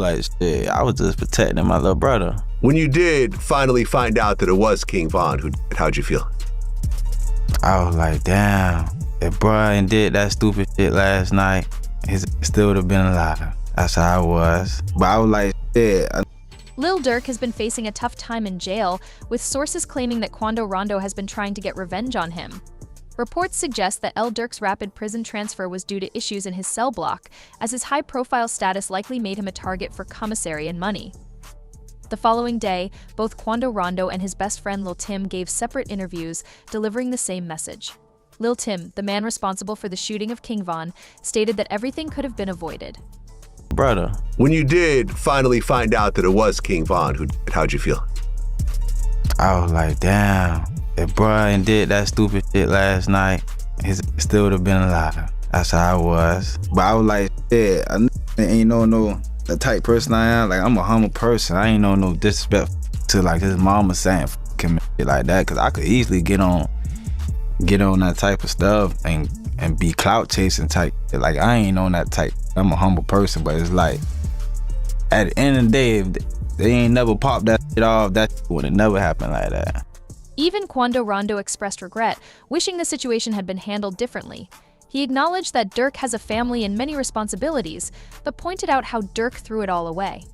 Like, shit, I was just protecting my little brother. When you did finally find out that it was King Von, how'd you feel? I was like, damn, if Brian did that stupid shit last night, he still would have been alive. That's how I was. But I was like, shit. Lil Durk has been facing a tough time in jail, with sources claiming that Quando Rondo has been trying to get revenge on him. Reports suggest that Lil Durk's rapid prison transfer was due to issues in his cell block, as his high-profile status likely made him a target for commissary and money. The following day, both Quando Rondo and his best friend Lil Tim gave separate interviews, delivering the same message. Lil Tim, the man responsible for the shooting of King Von, stated that everything could have been avoided. Brother. When you did finally find out that it was King Von, how'd you feel? I was like, damn, if Brian did that stupid shit last night, he still would have been alive. That's how I was. But I was like, shit, I ain't no the type person I am. Like, I'm a humble person. I ain't no disrespect to like his mama saying fucking shit like that, cause I could easily get on that type of stuff and be clout chasing type. Like, I ain't on that type. I'm a humble person, but it's like, at the end of the day, if they ain't never popped that shit off, that would have never happened like that. Even Quando Rondo expressed regret, wishing the situation had been handled differently. He acknowledged that Durk has a family and many responsibilities, but pointed out how Durk threw it all away.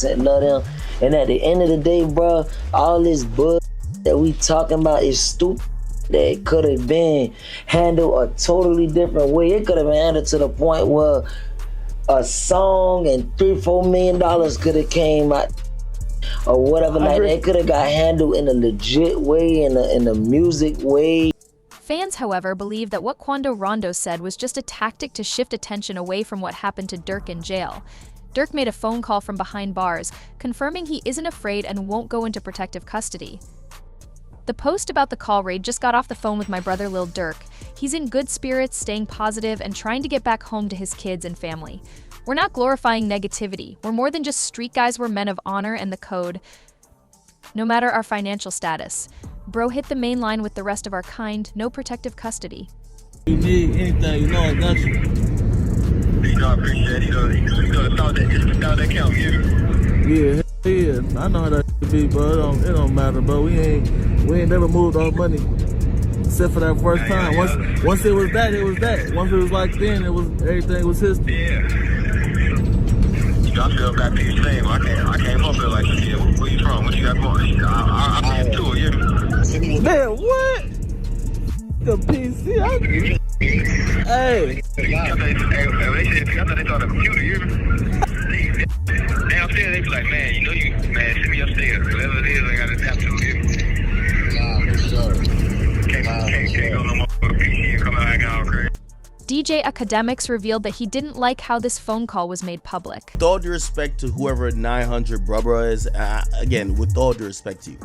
Love them. And at the end of the day, bro, all this bull that we talking about is stupid. That could have been handled a totally different way. It could have been handled to the point where a song and $3-4 million could have came out or whatever. Like, it could have got handled in a legit way, in a music way. Fans, however, believe that what Quando Rondo said was just a tactic to shift attention away from what happened to Durk in jail. Durk made a phone call from behind bars, confirming he isn't afraid and won't go into protective custody. The post about the call raid just got off the phone with my brother Lil Durk. He's in good spirits, staying positive, and trying to get back home to his kids and family. We're not glorifying negativity. We're more than just street guys, we're men of honor and the code, no matter our financial status. Bro hit the main line with the rest of our kind, no protective custody. You need anything, you know I got you. You know I appreciate it. You know that count, yeah? Yeah, I know how that be, bro. It don't matter, bro. We ain't never moved our money. Except for that first time. Once it was that, it was that. Once it was like then, everything was history. Yeah. You know, I feel back to you saying, I came up here like, shit, where you from? What you got going? I been to it, yeah. Man, what? The PC? Hey. They thought they thought a computer, you downstairs, they be like, man, you know send me upstairs. Whatever it is, I gotta tap to it. Nah, for sure. Can't go no more with a PC and come out acting all crazy. DJ Academics revealed that he didn't like how this phone call was made public. With all due respect to whoever 900 brother is, again, with all due respect to you,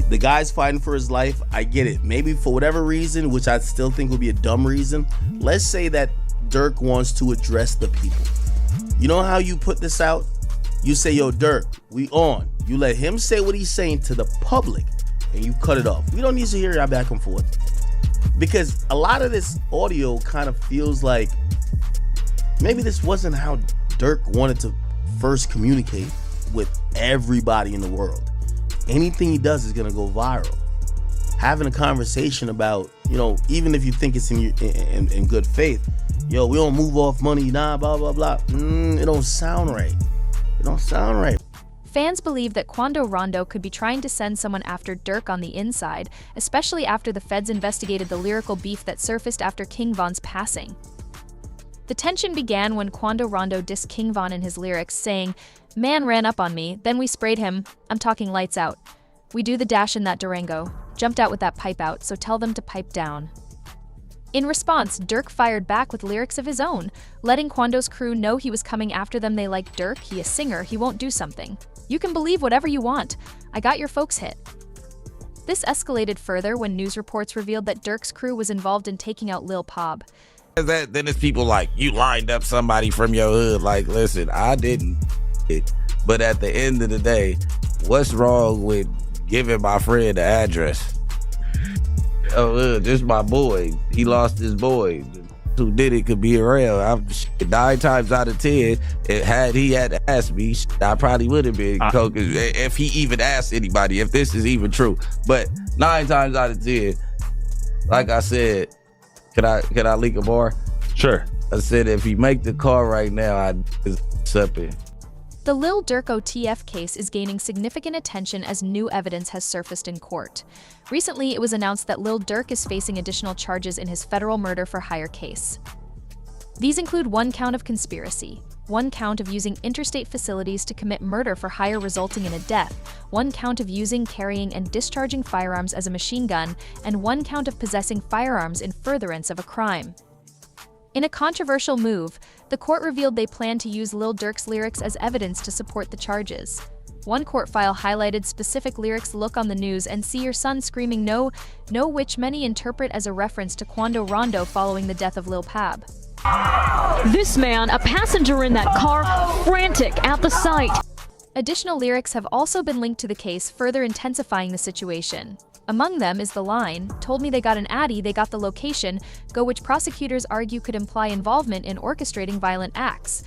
the guy's fighting for his life. I get it. Maybe for whatever reason, which I still think would be a dumb reason, let's say that Durk wants to address the people. You know how you put this out? You say, yo, Durk, we on. You let him say what he's saying to the public, and you cut it off. We don't need to hear that back and forth. Because a lot of this audio kind of feels like maybe this wasn't how Durk wanted to first communicate with everybody in the world. Anything he does is gonna go viral. Having a conversation about, even if you think it's in good faith, yo, we don't move off money, nah, blah, blah, blah. It don't sound right. It don't sound right. Fans believe that Quando Rondo could be trying to send someone after Durk on the inside, especially after the feds investigated the lyrical beef that surfaced after King Von's passing. The tension began when Quando Rondo dissed King Von in his lyrics, saying, "Man ran up on me, then we sprayed him. I'm talking lights out. We do the dash in that Durango. Jumped out with that pipe out, so tell them to pipe down." In response, Durk fired back with lyrics of his own, letting Quando's crew know he was coming after them. They like Durk, he a singer, he won't do something. You can believe whatever you want. I got your folks hit. This escalated further when news reports revealed that Durk's crew was involved in taking out Lil Pob. Then it's people like, you lined up somebody from your hood. Like, listen, I didn't. But at the end of the day, what's wrong with giving my friend the address? Oh, this is my boy. He lost his boy. who did it could be around. 9 times out of 10, had he had asked me, I probably would have been coke if he even asked anybody, if this is even true. But 9 times out of 10, like I said, can I leak a bar? Sure. I said if he make the call right now, I'd accept it. The Lil Durk OTF case is gaining significant attention as new evidence has surfaced in court. Recently, it was announced that Lil Durk is facing additional charges in his federal murder-for-hire case. These include 1 count of conspiracy, 1 count of using interstate facilities to commit murder for hire resulting in a death, 1 count of using, carrying, and discharging firearms as a machine gun, and 1 count of possessing firearms in furtherance of a crime. In a controversial move, the court revealed they plan to use Lil Durk's lyrics as evidence to support the charges. One court file highlighted specific lyrics, "Look on the news and see your son screaming no, no," which many interpret as a reference to Quando Rondo following the death of Lil Pab. This man, a passenger in that car, frantic at the sight. Additional lyrics have also been linked to the case, further intensifying the situation. Among them is the line, "Told me they got an Addy, they got the location," which prosecutors argue could imply involvement in orchestrating violent acts.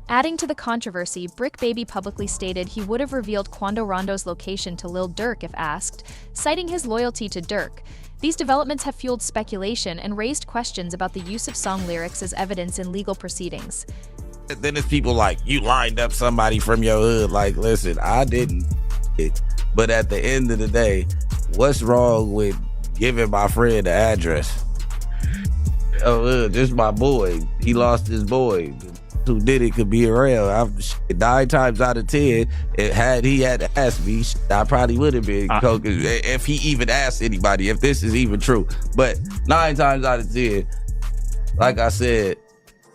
Adding to the controversy, Brick Baby publicly stated he would have revealed Quando Rondo's location to Lil Durk if asked, citing his loyalty to Durk. These developments have fueled speculation and raised questions about the use of song lyrics as evidence in legal proceedings. Then it's people like, you lined up somebody from your hood. Like, listen, I didn't. But at the end of the day, what's wrong with giving my friend the address? Oh, this is my boy. He lost his boy. Who did it could be around. 9 times out of 10, had he had asked me, I probably would have been coke if he even asked anybody, if this is even true. But 9 times out of 10, like I said,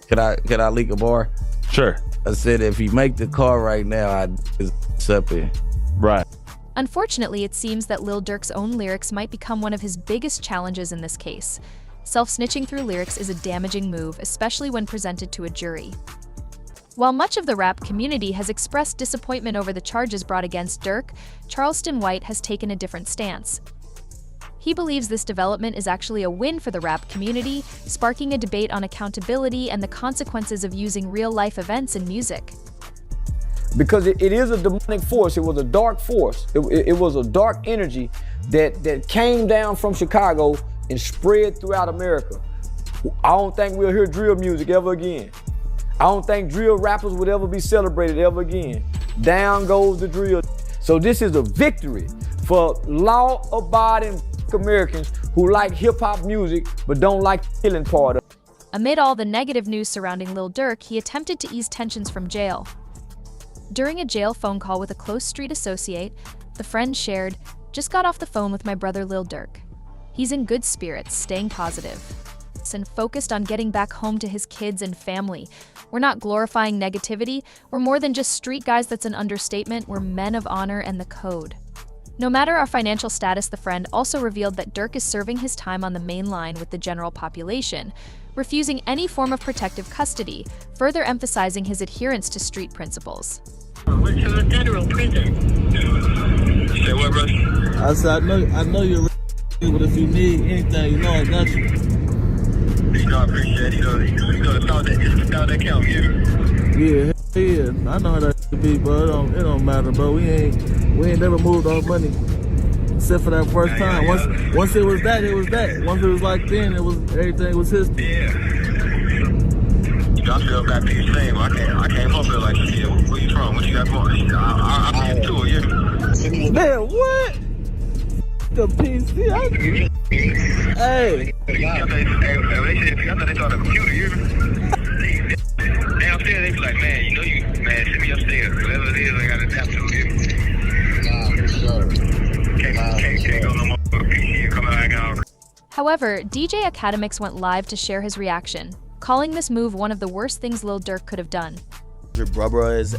can I leak a bar? Sure. I said if he make the call right now, I'd accept it. Right. Unfortunately, it seems that Lil Durk's own lyrics might become one of his biggest challenges in this case. Self-snitching through lyrics is a damaging move, especially when presented to a jury. While much of the rap community has expressed disappointment over the charges brought against Durk, Charleston White has taken a different stance. He believes this development is actually a win for the rap community, sparking a debate on accountability and the consequences of using real-life events in music. Because it is a demonic force. It was a dark force. It was a dark energy that came down from Chicago and spread throughout America. I don't think we'll hear drill music ever again. I don't think drill rappers would ever be celebrated ever again. Down goes the drill. So this is a victory for law-abiding Americans who like hip-hop music but don't like the killing part of it. Amid all the negative news surrounding Lil Durk, he attempted to ease tensions from jail. During a jail phone call with a close street associate, the friend shared, "Just got off the phone with my brother Lil Durk. He's in good spirits, staying positive, and focused on getting back home to his kids and family. We're not glorifying negativity. We're more than just street guys. That's an understatement. We're men of honor and the code." No matter our financial status, the friend also revealed that Durk is serving his time on the main line with the general population, refusing any form of protective custody, further emphasizing his adherence to street principles. Went to a federal prison. You say what, brother? I said, I know you're ready, but if you need anything, you know I got you. You know, I appreciate it. You know, the thought that count, Yeah, I know how that be, bro. It don't matter, bro. We ain't never moved our money. Except for that first time. Once it was that, it was that. Once it was like then, everything was history. Yeah. I feel got these same. I came up here like, shit, where you from? What you got going? I'm in too, yeah. Man, what? The PC. Hey. They thought they thought a computer, you downstairs, they be like, man, you know you, man, send me upstairs. Whatever it is, I got to tap to it. Nah, for sure. Can't go no more. PC come out now. However, DJ Academics went live to share his reaction, calling this move one of the worst things Lil Durk could have done. Your brother is,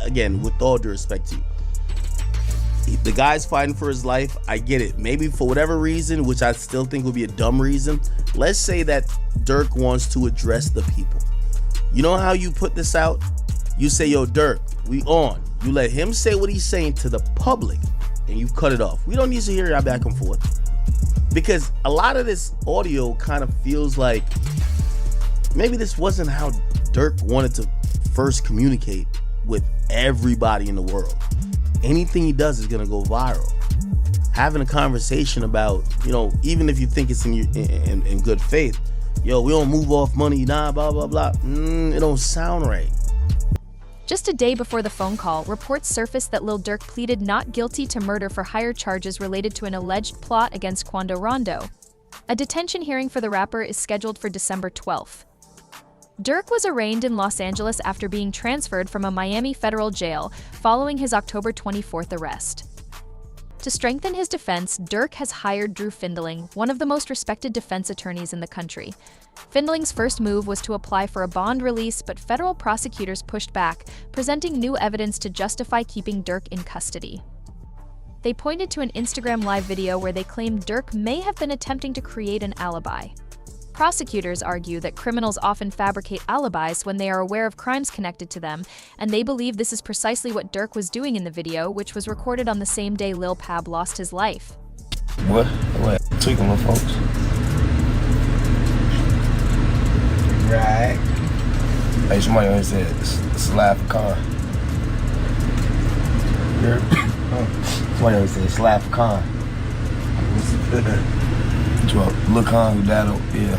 again, with all due respect to you, the guy's fighting for his life. I get it. Maybe for whatever reason, which I still think would be a dumb reason, let's say that Durk wants to address the people. You know how you put this out? You say, yo, Durk, we on. You let him say what he's saying to the public, and you cut it off. We don't need to hear y'all back and forth. Because a lot of this audio kind of feels like maybe this wasn't how Durk wanted to first communicate with everybody in the world. Anything he does is gonna go viral. Having a conversation about, you know, even if you think it's in good faith, yo, we don't move off money, nah, blah, blah, blah. It don't sound right. Just a day before the phone call, reports surfaced that Lil Durk pleaded not guilty to murder for hire charges related to an alleged plot against Quando Rondo. A detention hearing for the rapper is scheduled for December 12th. Durk was arraigned in Los Angeles after being transferred from a Miami federal jail following his October 24th arrest. To strengthen his defense, Durk has hired Drew Findling, one of the most respected defense attorneys in the country. Findling's first move was to apply for a bond release, but federal prosecutors pushed back, presenting new evidence to justify keeping Durk in custody. They pointed to an Instagram Live video where they claimed Durk may have been attempting to create an alibi. Prosecutors argue that criminals often fabricate alibis when they are aware of crimes connected to them, and they believe this is precisely what Durk was doing in the video, which was recorded on the same day Lil Pab lost his life. What? Tweaking with folks. Right. Hey, somebody always said slap con. Somebody always said slap con. Lil Con who died, yeah.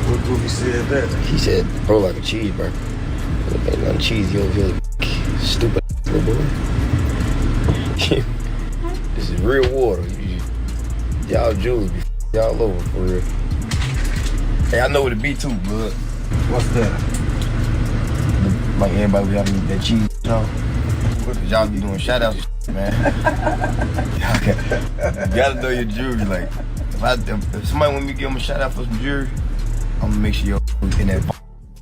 What he said that? He said, bro, like a cheeseburger. Ain't nothing cheesy over here, stupid little boy. This is real water. Y'all jewels be y'all over for real. Hey, I know what it be too, bud. What's that? Like everybody be having that cheese, you know? Y'all be doing shout outs, man. You gotta know your jewelry. Like, if somebody want me to give them a shout out for some jewelry, I'm gonna make sure you're in that.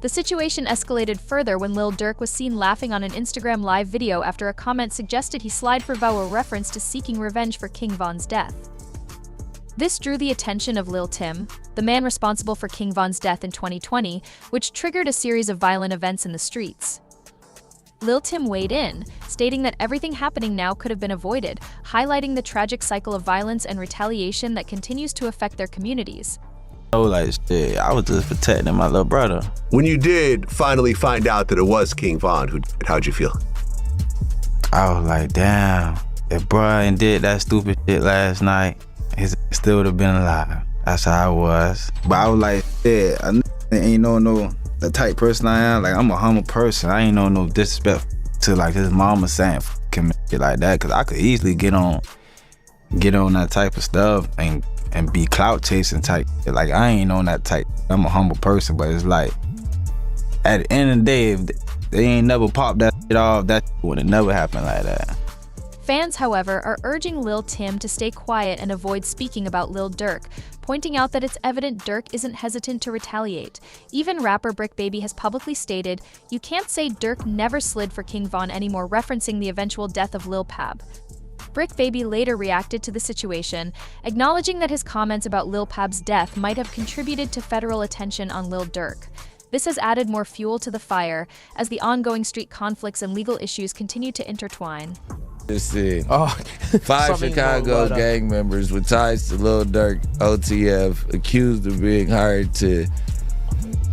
The situation escalated further when Lil Durk was seen laughing on an Instagram Live video after a comment suggested he slide for vow, a reference to seeking revenge for King Von's death. This drew the attention of Lil Tim, the man responsible for King Von's death in 2020, which triggered a series of violent events in the streets. Lil Tim weighed in, stating that everything happening now could have been avoided, highlighting the tragic cycle of violence and retaliation that continues to affect their communities. Oh, like shit, I was just protecting my little brother. When you did finally find out that it was King Von who did it, how'd you feel? I was like, damn, if Brian did that stupid shit last night, he still would have been alive. That's how I was. But I was like, shit, I ain't no the type person I am. Like, I'm a humble person. I ain't no disrespect to like his mama saying fucking shit like that, cause I could easily get on that type of stuff and be clout chasing type. Like, I ain't on that type. I'm a humble person, but it's like, at the end of the day, if they ain't never popped that shit off, that would have never happened like that. Fans, however, are urging Lil Tim to stay quiet and avoid speaking about Lil Durk, pointing out that it's evident Durk isn't hesitant to retaliate. Even rapper Brick Baby has publicly stated, "You can't say Durk never slid for King Von anymore," referencing the eventual death of Lil Pab. Brick Baby later reacted to the situation, acknowledging that his comments about Lil Pab's death might have contributed to federal attention on Lil Durk. This has added more fuel to the fire as the ongoing street conflicts and legal issues continue to intertwine. Five Chicago gang members with ties to Lil Durk, OTF, accused of being hired to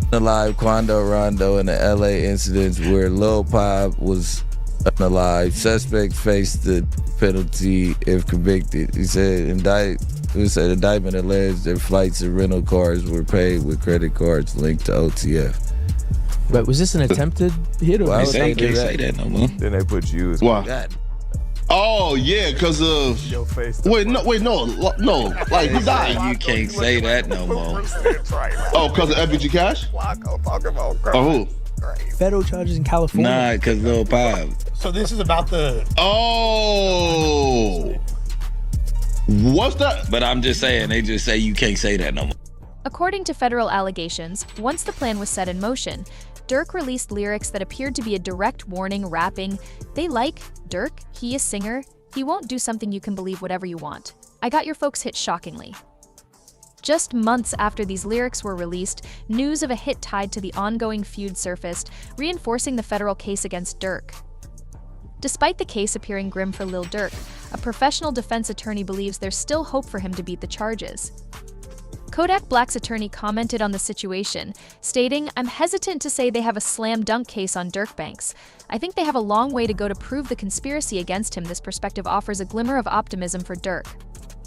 unalive Quando Rondo in the LA incidents where Lil Pab was unalive. Suspects face the penalty if convicted. He said indictment alleged that flights and rental cars were paid with credit cards linked to OTF. But was this an attempted hit or? Well, they can't say that no more. Then they put you as why? Oh yeah, because of your face. Wait, no, like who died? You can't say that no more. Oh, because of FBG Cash? Oh, who? Federal charges in California. Nah, because Lil Pab. So this is about the. Oh, what's that? But I'm just saying, they just say you can't say that no more. According to federal allegations, once the plan was set in motion, Durk released lyrics that appeared to be a direct warning, rapping, "They like Durk, he is singer, he won't do something you can believe whatever you want. I got your folks hit shockingly." Just months after these lyrics were released, news of a hit tied to the ongoing feud surfaced, reinforcing the federal case against Durk. Despite the case appearing grim for Lil Durk, a professional defense attorney believes there's still hope for him to beat the charges. Kodak Black's attorney commented on the situation, stating, "I'm hesitant to say they have a slam dunk case on Durk Banks. I think they have a long way to go to prove the conspiracy against him." This perspective offers a glimmer of optimism for Durk,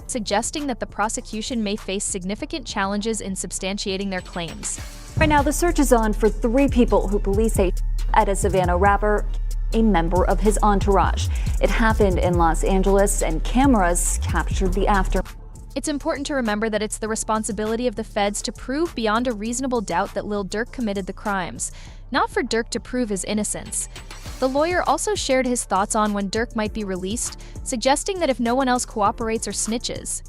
suggesting that the prosecution may face significant challenges in substantiating their claims. Right now, the search is on for 3 people who police say at a Savannah rapper, a member of his entourage. It happened in Los Angeles, and cameras captured the aftermath. It's important to remember that it's the responsibility of the feds to prove beyond a reasonable doubt that Lil Durk committed the crimes, not for Durk to prove his innocence. The lawyer also shared his thoughts on when Durk might be released, suggesting that if no one else cooperates or snitches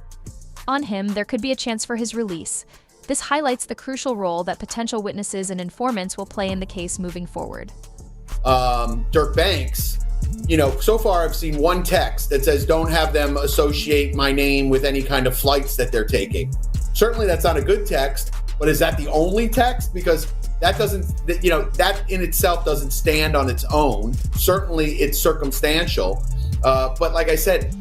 on him, there could be a chance for his release. This highlights the crucial role that potential witnesses and informants will play in the case moving forward. Durk Banks, so far I've seen one text that says don't have them associate my name with any kind of flights that they're taking. Certainly that's not a good text, but is that the only text? Because that doesn't, that in itself doesn't stand on its own. Certainly it's circumstantial. But like I said,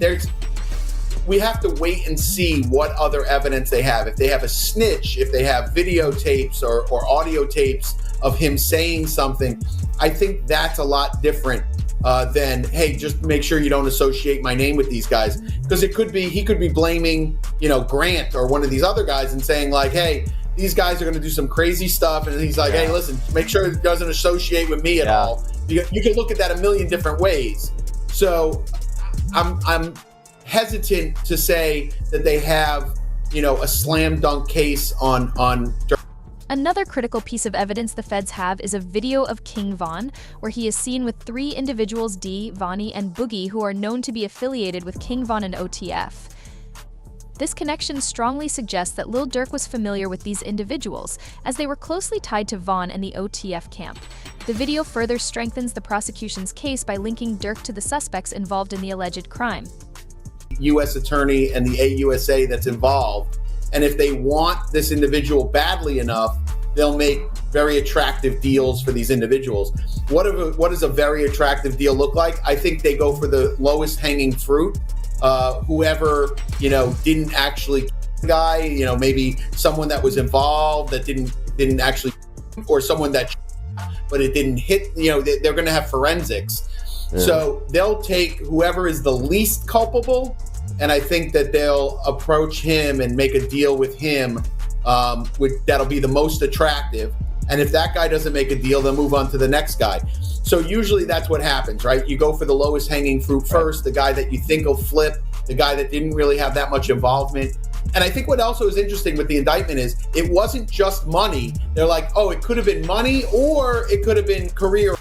we have to wait and see what other evidence they have. If they have a snitch, if they have videotapes or audio tapes of him saying something, I think that's a lot different than, hey, just make sure you don't associate my name with these guys. Because he could be blaming, Grant or one of these other guys and saying like, hey, these guys are going to do some crazy stuff. And he's like, hey, listen, make sure it doesn't associate with me at all. You can look at that a million different ways. So I'm hesitant to say that they have, a slam dunk case on Durk. Another critical piece of evidence the feds have is a video of King Von, where he is seen with 3 individuals, D, Vonnie, and Boogie, who are known to be affiliated with King Von and OTF. This connection strongly suggests that Lil Durk was familiar with these individuals, as they were closely tied to Von and the OTF camp. The video further strengthens the prosecution's case by linking Durk to the suspects involved in the alleged crime. U.S. attorney and the AUSA that's involved. And if they want this individual badly enough, they'll make very attractive deals for these individuals. What does a very attractive deal look like? I think they go for the lowest hanging fruit. Whoever, didn't actually guy, maybe someone that was involved that didn't actually, or someone that, but it didn't hit, they're going to have forensics. Yeah. So they'll take whoever is the least culpable, and I think that they'll approach him and make a deal with him that'll be the most attractive. And if that guy doesn't make a deal, they'll move on to the next guy. So usually that's what happens, right? You go for the lowest hanging fruit first, the guy that you think will flip, the guy that didn't really have that much involvement. And I think what also is interesting with the indictment is it wasn't just money. They're like, oh, it could have been money or it could have been career.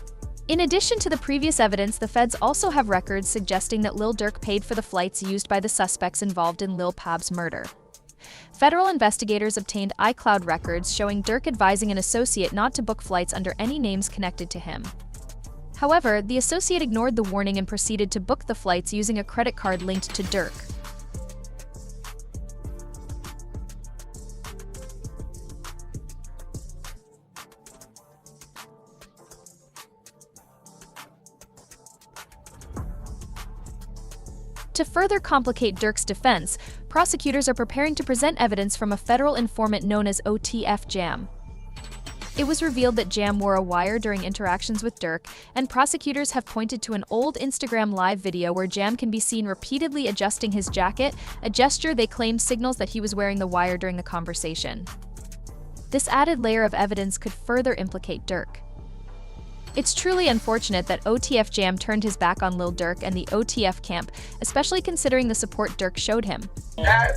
In addition to the previous evidence, the feds also have records suggesting that Lil Durk paid for the flights used by the suspects involved in Lil Pab's murder. Federal investigators obtained iCloud records showing Durk advising an associate not to book flights under any names connected to him. However, the associate ignored the warning and proceeded to book the flights using a credit card linked to Durk. To further complicate Durk's defense, prosecutors are preparing to present evidence from a federal informant known as OTF Jam. It was revealed that Jam wore a wire during interactions with Durk, and prosecutors have pointed to an old Instagram Live video where Jam can be seen repeatedly adjusting his jacket, a gesture they claim signals that he was wearing the wire during the conversation. This added layer of evidence could further implicate Durk. It's truly unfortunate that OTF Jam turned his back on Lil Durk and the OTF camp, especially considering the support Durk showed him. I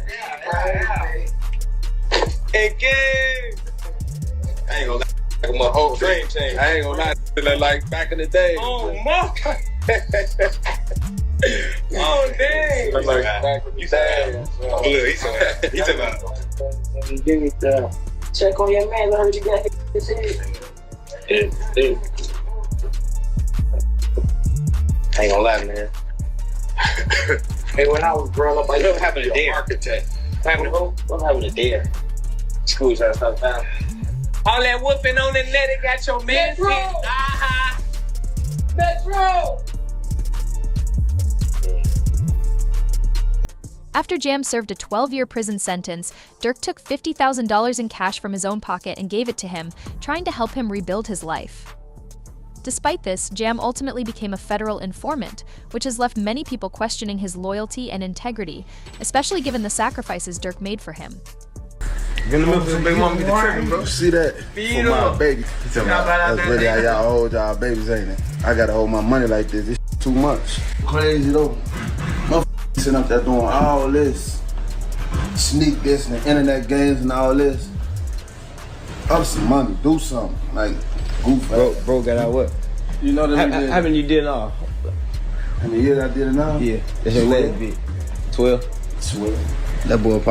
ain't gonna lie, like my whole dream team. I ain't gonna lie, like back in the day. Oh, my. Oh, dang. Like, you said, he said about check on your man, I heard you got his head. I ain't gonna lie, man. Hey, when I was growing up, I don't have a dare. Architect. Having who? I'm having a dare. School's out of town. All that whooping on the net, it got your man. Metro! After Jam served a 12-year prison sentence, Durk took $50,000 in cash from his own pocket and gave it to him, trying to help him rebuild his life. Despite this, Jam ultimately became a federal informant, which has left many people questioning his loyalty and integrity, especially given the sacrifices Durk made for him. Get the milk for some baby mama, get the tripping, bro. See that? For my baby. That's really how y'all hold y'all babies, ain't it? I gotta hold my money like this. This too much. Crazy though. Motherfuckers sitting up there doing all this. Sneak this and the internet games and all this. Up some money, do something. Like, goof. Bro got out what? You know that How many you did now? How many years I did it now? Yeah. That's your last bit. 12? 12. That boy popped.